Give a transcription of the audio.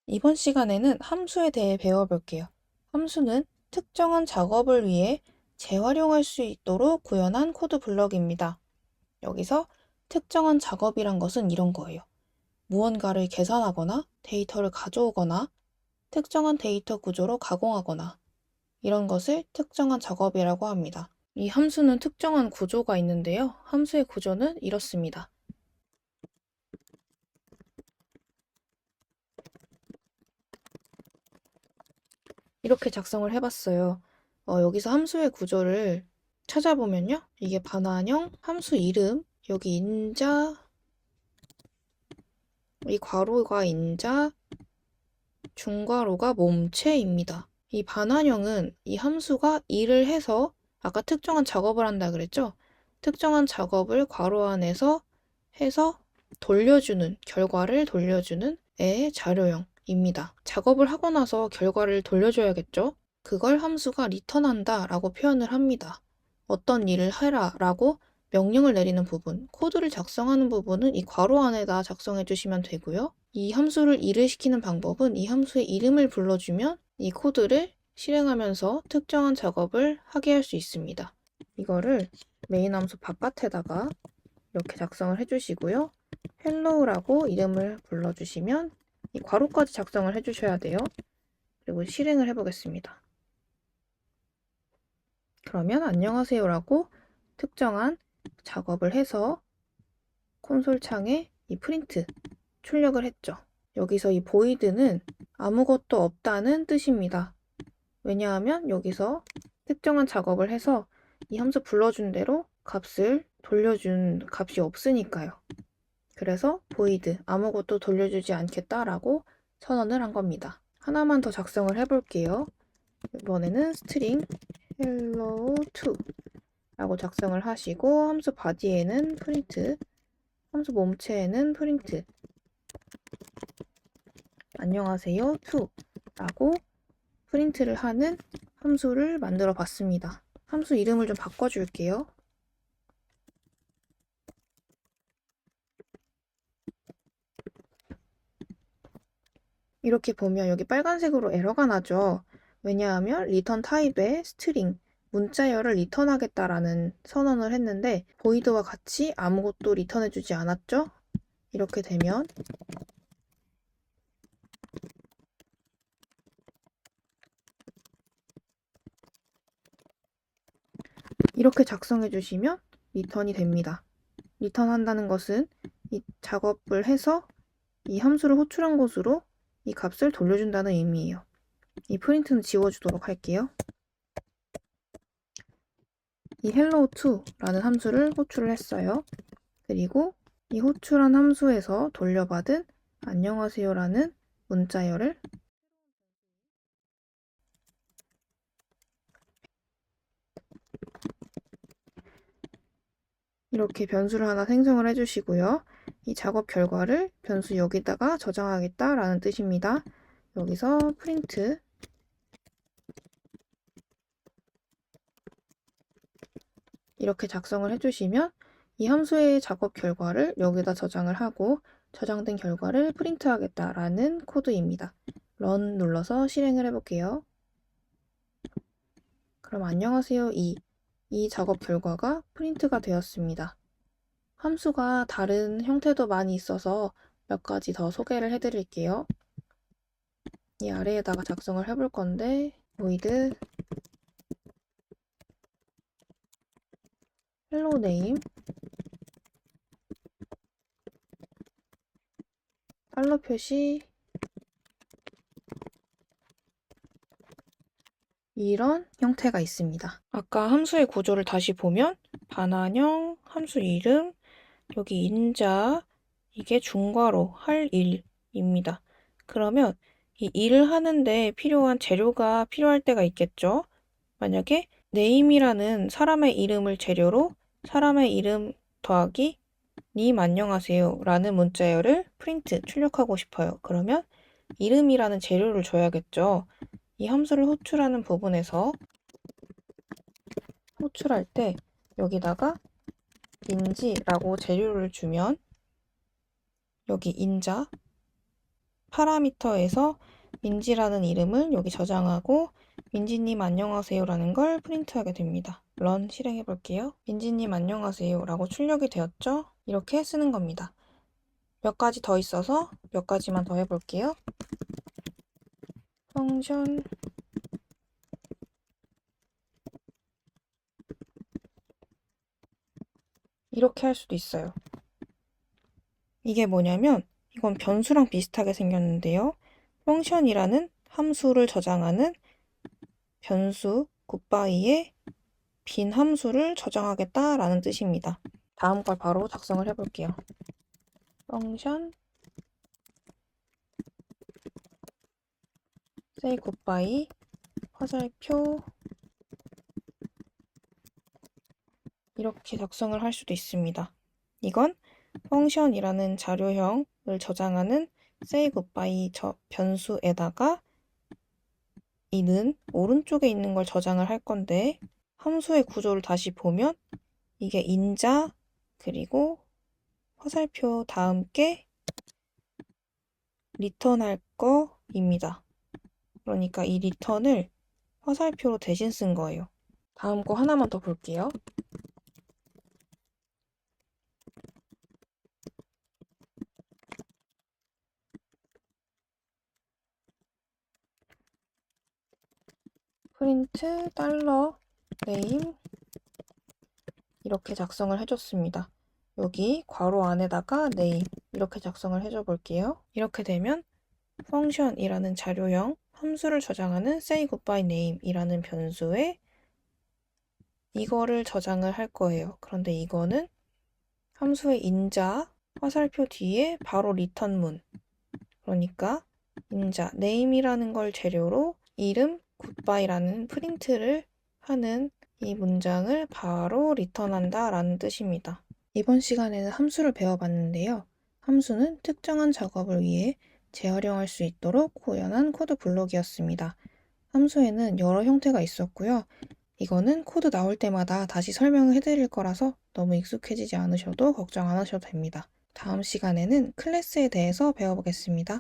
이번 시간에는 함수에 대해 배워볼게요. 함수는 특정한 작업을 위해 재활용할 수 있도록 구현한 코드 블럭입니다. 여기서 특정한 작업이란 것은 이런 거예요. 무언가를 계산하거나 데이터를 가져오거나 특정한 데이터 구조로 가공하거나 이런 것을 특정한 작업이라고 합니다. 이 함수는 특정한 구조가 있는데요. 함수의 구조는 이렇습니다. 이렇게 작성을 해봤어요. 여기서 함수의 구조를 찾아보면요. 이게 반환형, 함수 이름, 여기 인자, 이 괄호가 인자, 중괄호가 몸체입니다. 이 반환형은 이 함수가 일을 해서 아까 특정한 작업을 한다 그랬죠? 특정한 작업을 괄호 안에서 해서 돌려주는, 결과를 돌려주는 의 자료형입니다. 작업을 하고 나서 결과를 돌려줘야겠죠? 그걸 함수가 리턴한다 라고 표현을 합니다. 어떤 일을 해라 라고 명령을 내리는 부분, 코드를 작성하는 부분은 이 괄호 안에다 작성해 주시면 되고요. 이 함수를 일을 시키는 방법은 이 함수의 이름을 불러주면 이 코드를 실행하면서 특정한 작업을 하게 할 수 있습니다. 이거를 메인 함수 바깥에다가 이렇게 작성을 해주시고요. hello라고 이름을 불러주시면 이 괄호까지 작성을 해주셔야 돼요. 그리고 실행을 해보겠습니다. 그러면 안녕하세요라고 특정한 작업을 해서 콘솔 창에 이 프린트 출력을 했죠. 여기서 이 void는 아무것도 없다는 뜻입니다. 왜냐하면 여기서 특정한 작업을 해서 이 함수 불러준 대로 값을 돌려준 값이 없으니까요. 그래서 void 아무것도 돌려주지 않겠다라고 선언을 한 겁니다. 하나만 더 작성을 해볼게요. 이번에는 string hello2 라고 작성을 하시고 함수 body에는 print, 함수 몸체에는 print 안녕하세요 2 라고 프린트를 하는 함수를 만들어 봤습니다. 함수 이름을 좀 바꿔줄게요. 이렇게 보면 여기 빨간색으로 에러가 나죠. 왜냐하면 return 타입의 string, 문자열을 리턴하겠다라는 선언을 했는데 void와 같이 아무것도 리턴해주지 않았죠? 이렇게 되면 이렇게 작성해 주시면 리턴이 됩니다. 리턴한다는 것은 이 작업을 해서 이 함수를 호출한 곳으로 이 값을 돌려준다는 의미예요. 이 프린트는 지워주도록 할게요. 이 hello2라는 함수를 호출을 했어요. 그리고 이 호출한 함수에서 돌려받은 안녕하세요라는 문자열을 이렇게 변수를 하나 생성을 해주시고요. 이 작업 결과를 변수 여기다가 저장하겠다라는 뜻입니다. 여기서 프린트 이렇게 작성을 해주시면 이 함수의 작업 결과를 여기다 저장을 하고 저장된 결과를 프린트하겠다라는 코드입니다. run 눌러서 실행을 해볼게요. 그럼 안녕하세요 이 작업 결과가 프린트가 되었습니다. 함수가 다른 형태도 많이 있어서 몇 가지 더 소개를 해드릴게요. 이 아래에다가 작성을 해볼 건데 void hello name 달러 표시 이런 형태가 있습니다. 아까 함수의 구조를 다시 보면 반환형, 함수 이름, 여기 인자, 이게 중괄호 할 일입니다. 그러면 이 일을 하는데 필요한 재료가 필요할 때가 있겠죠. 만약에 name이라는 사람의 이름을 재료로 사람의 이름 더하기 님 안녕하세요 라는 문자열을 프린트 출력하고 싶어요. 그러면 이름이라는 재료를 줘야겠죠. 이 함수를 호출하는 부분에서 호출할 때 여기다가 인지라고 재료를 주면 여기 인자 파라미터에서 민지라는 이름을 여기 저장하고 민지님 안녕하세요라는 걸 프린트하게 됩니다. 런 실행해 볼게요. 민지님 안녕하세요 라고 출력이 되었죠? 이렇게 쓰는 겁니다. 몇 가지 더 있어서 몇 가지만 더 해볼게요. 펑션 이렇게 할 수도 있어요. 이게 뭐냐면 이건 변수랑 비슷하게 생겼는데요. 펑션이라는 함수를 저장하는 변수 굿바이에 빈 함수를 저장하겠다라는 뜻입니다. 다음 걸 바로 작성을 해볼게요. 펑션 say goodbye 화살표 이렇게 작성을 할 수도 있습니다. 이건 펑션이라는 자료형을 저장하는 say goodbye 변수에다가 이는 오른쪽에 있는 걸 저장을 할 건데 함수의 구조를 다시 보면 이게 인자 그리고 화살표 다음 게 리턴할 거입니다. 그러니까 이 리턴을 화살표로 대신 쓴 거예요. 다음 거 하나만 더 볼게요. 프린트 달러 네임 이렇게 작성을 해줬습니다. 여기 괄호 안에다가 네임 이렇게 작성을 해줘 볼게요. 이렇게 되면 펑션이라는 자료형 함수를 저장하는 say goodbye name 이라는 변수에 이거를 저장을 할 거예요. 그런데 이거는 함수의 인자 화살표 뒤에 바로 리턴문 그러니까 인자 name이라는 걸 재료로 이름 goodbye라는 프린트를 하는 이 문장을 바로 리턴한다 라는 뜻입니다. 이번 시간에는 함수를 배워봤는데요. 함수는 특정한 작업을 위해 재활용할 수 있도록 구현한 코드 블록이었습니다. 함수에는 여러 형태가 있었고요. 이거는 코드 나올 때마다 다시 설명을 해드릴 거라서 너무 익숙해지지 않으셔도 걱정 안 하셔도 됩니다. 다음 시간에는 클래스에 대해서 배워보겠습니다.